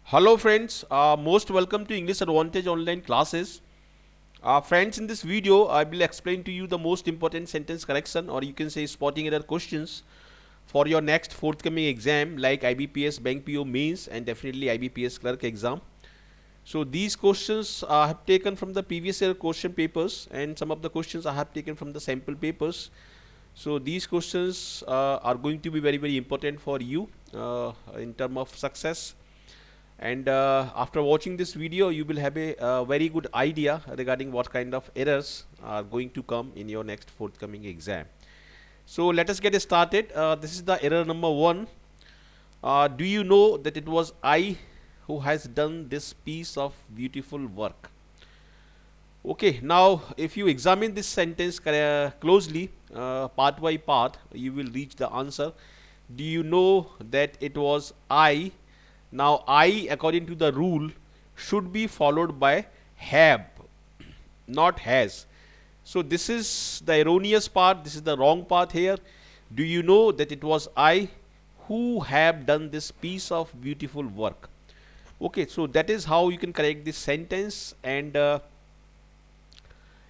Hello friends, most welcome to English Advantage online classes. Friends, in this video I will explain to you the most important sentence correction, or you can say spotting error questions for your next forthcoming exam like IBPS Bank PO Mains and definitely IBPS Clerk exam. So these questions I have taken from the previous year question papers, and some of the questions I have taken from the sample papers. So these questions are going to be very important for you in terms of success, and after watching this video you will have a very good idea regarding what kind of errors are going to come in your next forthcoming exam. So let us get started. This is the error number 1. Do you know that it was I who has done this piece of beautiful work? Okay, now if you examine this sentence closely, part by part, you will reach the answer. Do you know that it was I? Now I, according to the rule, should be followed by have, not has. So this is the erroneous part, this is the wrong part here. Do you know that it was I who have done this piece of beautiful work? Okay, so that is how you can correct this sentence. And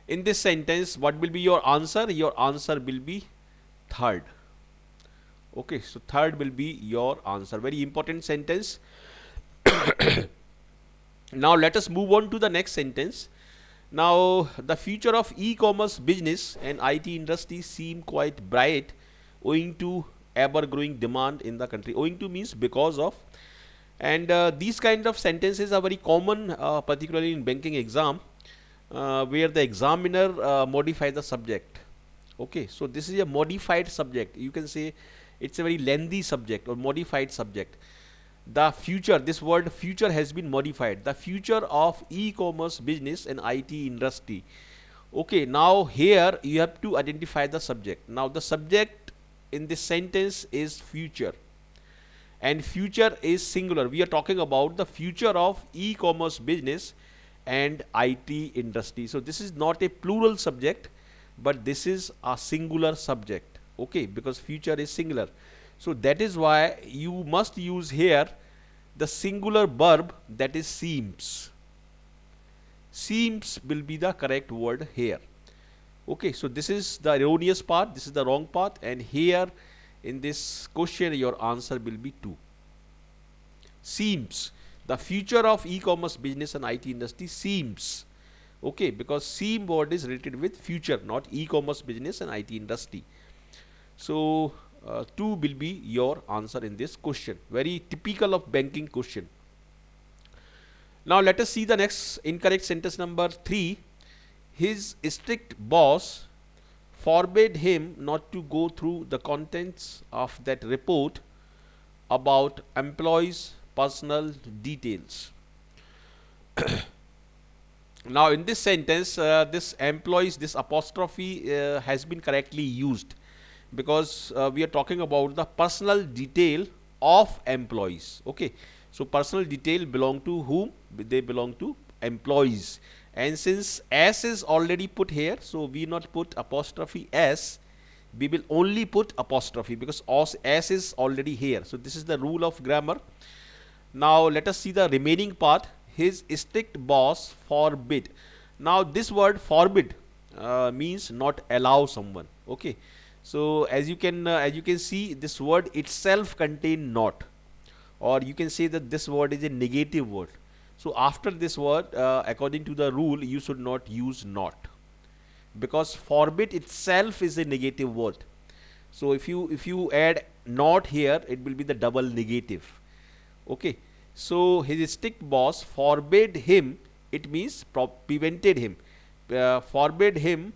in this sentence, what will be your answer? Your answer will be third. Okay, so third will be your answer. Very important sentence. Now let us move on to the next sentence. Now the future of e-commerce business and IT industry seem quite bright owing to ever growing demand in the country. Owing to means because of. And these kind of sentences are very common, particularly in banking exam, where the examiner modify the subject. Okay, so this is a modified subject. You can say it's a very lengthy subject or modified subject. The future, this word future has been modified. The future of e-commerce business and IT industry. Okay, now here you have to identify the subject. Now the subject in this sentence is future, and future is singular. We are talking about the future of e-commerce business and IT industry. So this is not a plural subject, but this is a singular subject. Okay, because future is singular. So that is why you must use here the singular verb, that is seems. Seems will be the correct word here. Okay, so this is the erroneous part, this is the wrong part, and here in this question your answer will be 2. Seems. The future of e-commerce business and IT industry seems. Okay, because seem word is related with future, not e-commerce business and IT industry. So 2 will be your answer in this question. Very typical of banking question. Now let us see the next incorrect sentence number 3. His strict boss forbade him not to go through the contents of that report about employees' personal details. Now in this sentence, this employees, this apostrophe has been correctly used, because we are talking about the personal detail of employees. Okay, so personal detail belong to whom? They belong to employees. And since s is already put here, so we not put apostrophe s, we will only put apostrophe because s is already here. So this is the rule of grammar. Now let us see the remaining part. His strict boss forbid. Now this word forbid means not allow someone. Okay, so as you can see, this word itself contain not, or you can say that this word is a negative word. So after this word, according to the rule, you should not use not, because forbid itself is a negative word. So if you add not here, it will be the double negative. Okay, so his strict boss forbade him, it means prevented him, forbade him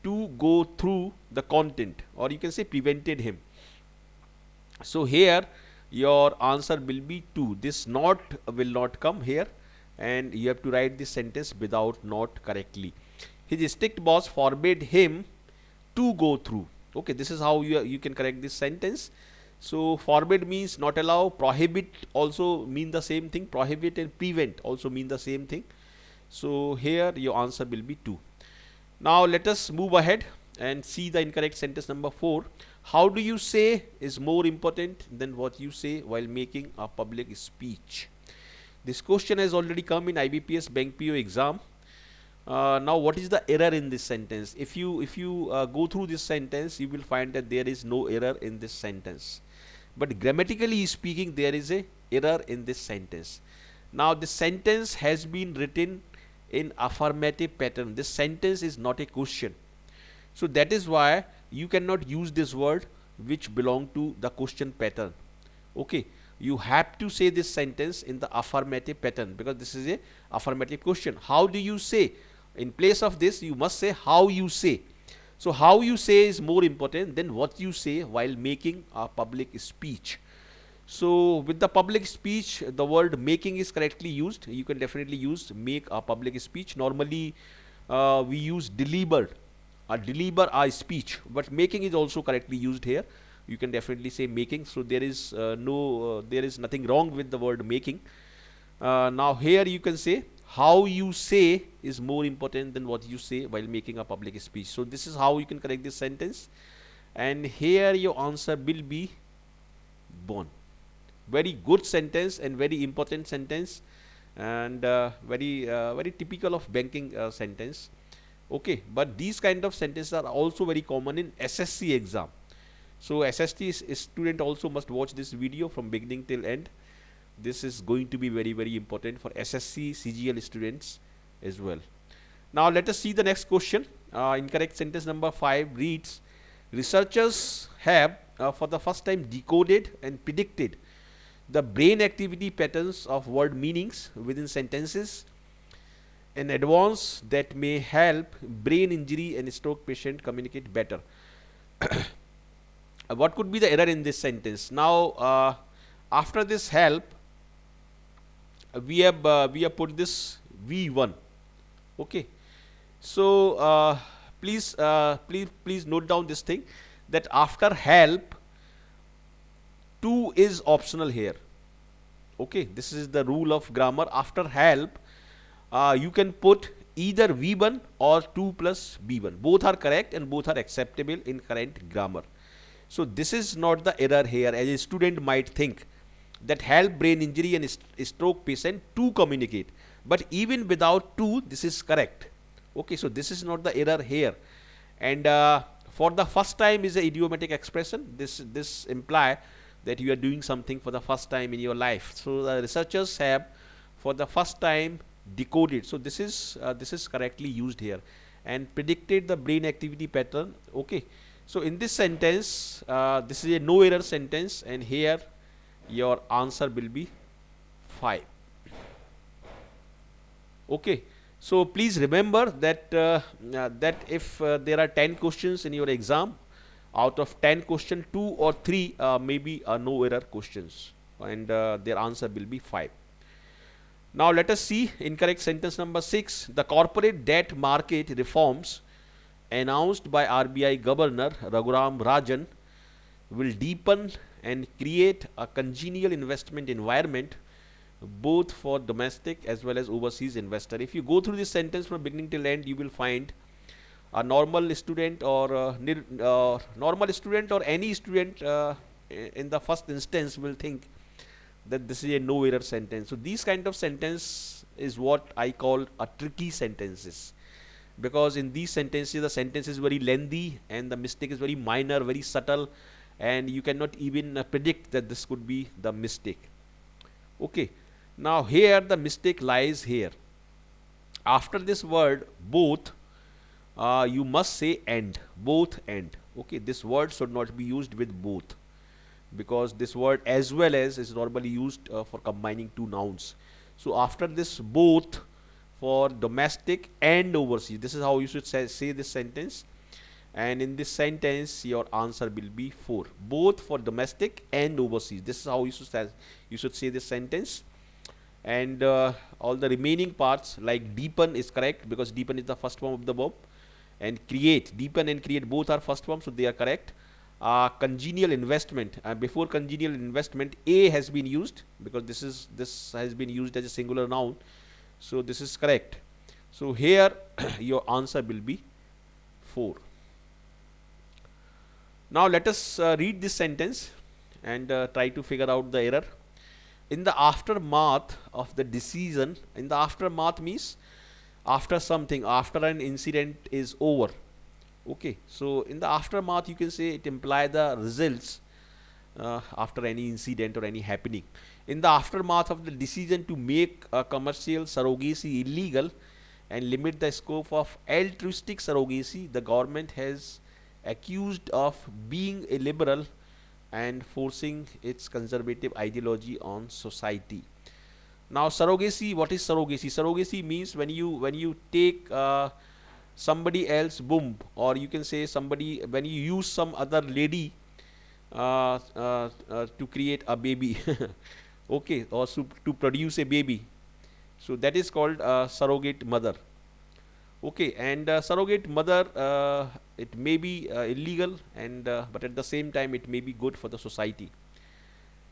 to go through the content, or you can say prevented him. So here your answer will be 2. This not will not come here, and you have to write this sentence without not correctly. His strict boss forbade him to go through. Okay, this is how you can correct this sentence. So forbid means not allow, prohibit also mean the same thing, prohibit and prevent also mean the same thing. So here your answer will be 2. Now let us move ahead and see the incorrect sentence number 4. How do you say is more important than what you say while making a public speech. This question has already come in IBPS Bank PO exam. Now what is the error in this sentence? If you go through this sentence, you will find that there is no error in this sentence, but grammatically speaking there is a error in this sentence. Now this sentence has been written in affirmative pattern. This sentence is not a question, so that is why you cannot use this word which belong to the question pattern. Okay, you have to say this sentence in the affirmative pattern because this is a affirmative question. How do you say? In place of this you must say how you say. So how you say is more important than what you say while making a public speech. So with the public speech, the word making is correctly used. You can definitely use make a public speech. Normally we use deliver a speech, but making is also correctly used here. You can definitely say making. So there is there is nothing wrong with the word making. Now here you can say how you say is more important than what you say while making a public speech. So this is how you can correct this sentence, and here your answer will be born. Very good sentence and very important sentence, and very typical of banking sentence. Okay, but these kind of sentences are also very common in SSC exam. So SSC student also must watch this video from beginning till end. This is going to be very important for SSC CGL students as well. Now let us see the next question. Incorrect sentence number 5 reads, researchers have for the first time decoded and predicted the brain activity patterns of word meanings within sentences in advance that may help brain injury and stroke patient communicate better. What could be the error in this sentence? Now after this help, we have put this V1. Okay, so please note down this thing, that after help to is optional here. Okay, this is the rule of grammar. After help you can put either V1 or 2 plus B1. Both are correct and both are acceptable in current grammar. So this is not the error here, as a student might think that help brain injury and stroke patient to communicate, but even without to, this is correct. Okay, so this is not the error here. And for the first time is a idiomatic expression. This imply that you are doing something for the first time in your life. So the researchers have for the first time decoded. So this is correctly used here, and predicted the brain activity pattern. Okay, so in this sentence this is a no error sentence, and here your answer will be 5. Okay, so please remember that that if there are 10 questions in your exam, out of 10 questions 2 or 3 may be no error questions, and their answer will be 5. Now let us see incorrect sentence number 6. The corporate debt market reforms announced by RBI Governor Raghuram Rajan will deepen and create a congenial investment environment both for domestic as well as overseas investor. If you go through this sentence from beginning till end, you will find a normal student or any student in the first instance will think that this is a no error sentence. So these kind of sentence is what I call a tricky sentences, because in these sentences the sentence is very lengthy and the mistake is very minor, very subtle, and you cannot even predict that this could be the mistake. Okay, now here the mistake lies here. After this word both you must say and, both and. Okay, this word should not be used with both, because this word as well as is normally used for combining two nouns. So after this both for domestic and overseas, this is how you should say this sentence, and in this sentence your answer will be 4. Both for domestic and overseas, this is how you should say this sentence. And all the remaining parts like deepen is correct, because deepen is the first form of the verb, and create, deepen and create both are first form, so they are correct. Congenial investment, before congenial investment a has been used, because this has been used as a singular noun, so this is correct. So here your answer will be 4. Now let us read this sentence and try to figure out the error. in the aftermath of the decision, in the aftermath means after something, after an incident is over. Okay, so in the aftermath you can say it imply the results after any incident or any happening. In the aftermath of the decision to make commercial surrogacy illegal and limit the scope of altruistic surrogacy, the government has accused of being a liberal and forcing its conservative ideology on society. Now surrogacy, what is surrogacy? Surrogacy means when you take somebody else womb, or you can say somebody, when you use some other lady to create a baby okay, or to produce a baby, so that is called surrogate mother. Okay, and surrogate mother, it may be illegal, and but at the same time it may be good for the society.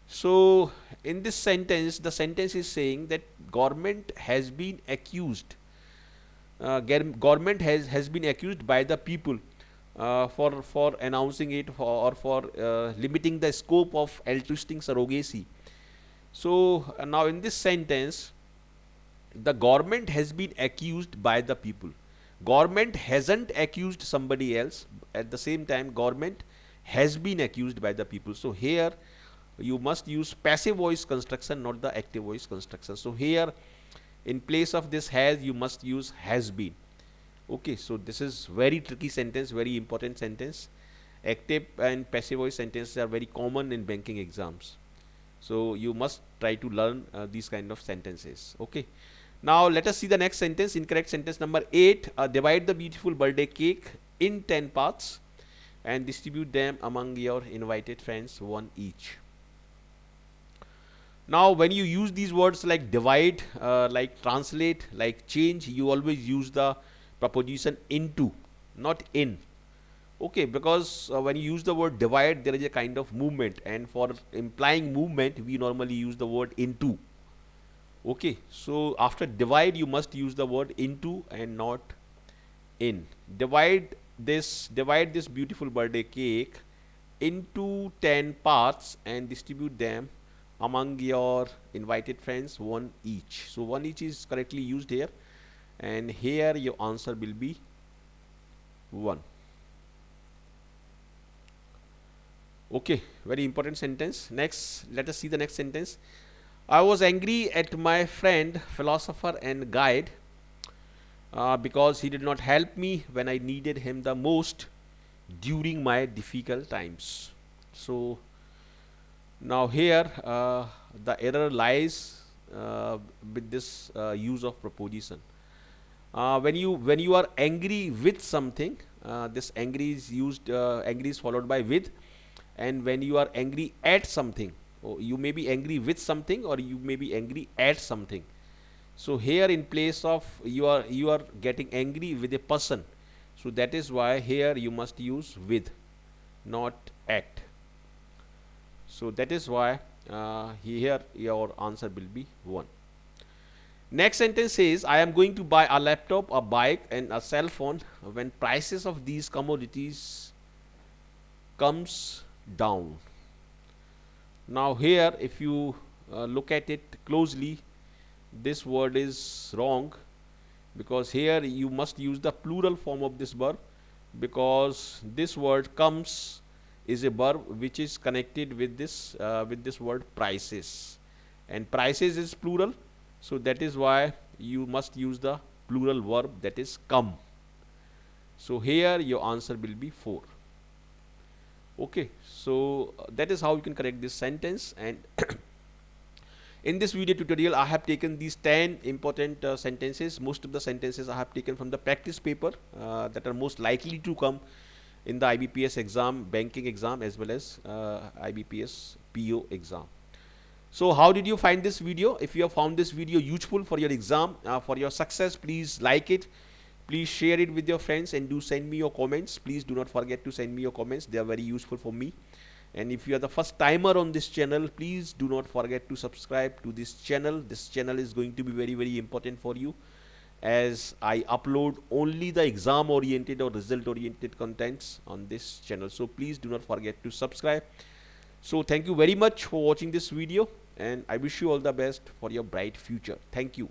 So in this sentence, the sentence is saying that government has been accused, government has been accused by the people for announcing it, or for limiting the scope of altruistic surrogacy. So now in this sentence, the government has been accused by the people. Government hasn't accused somebody else. At the same time, government has been accused by the people. So here you must use passive voice construction, not the active voice construction. So here in place of this has, you must use has been. Okay, so this is very tricky sentence, very important sentence. Active and passive voice sentences are very common in banking exams, so you must try to learn these kind of sentences. Okay, now let us see the next sentence. Incorrect sentence number 8. Divide the beautiful birthday cake in 10 parts and distribute them among your invited friends, one each. Now when you use these words like divide, like translate, like change, you always use the preposition into, not in. Okay, because when you use the word divide, there is a kind of movement, and for implying movement we normally use the word into. Okay, so after divide you must use the word into and not in. Divide this beautiful birthday cake into 10 parts and distribute them among your invited friends, one each. So one each is correctly used here, and here your answer will be 1. Okay, very important sentence. Next, let us see the next sentence. I was angry at my friend, philosopher and guide, because he did not help me when I needed him the most during my difficult times. So now here the error lies with this use of preposition. When you are angry with something, this angry is used, angry is followed by with. And when you are angry at something, you may be angry with something or you may be angry at something. So here in place of you are getting angry with a person, so that is why here you must use with, not at. So that is why here your answer will be 1. Next sentence says, I am going to buy a laptop, a bike and a cell phone when prices of these commodities comes down. Now here if you look at it closely, this word is wrong, because here you must use the plural form of this verb, because this word comes is a verb which is connected with this word prices, and prices is plural, so that is why you must use the plural verb, that is come. So here your answer will be 4. Okay, so that is how you can correct this sentence. And in this video tutorial I have taken these 10 important sentences. Most of the sentences I have taken from the practice paper that are most likely to come in the IBPS exam, banking exam, as well as IBPS PO exam. So how did you find this video? If you have found this video useful for your exam, for your success, please like it. Please share it with your friends and do send me your comments. Please do not forget to send me your comments. They are very useful for me. And if you are the first timer on this channel, please do not forget to subscribe to this channel. This channel is going to be very, very important for you, as I upload only the exam oriented or result oriented contents on this channel. So please do not forget to subscribe. So thank you very much for watching this video. and I wish you all the best for your bright future. Thank you.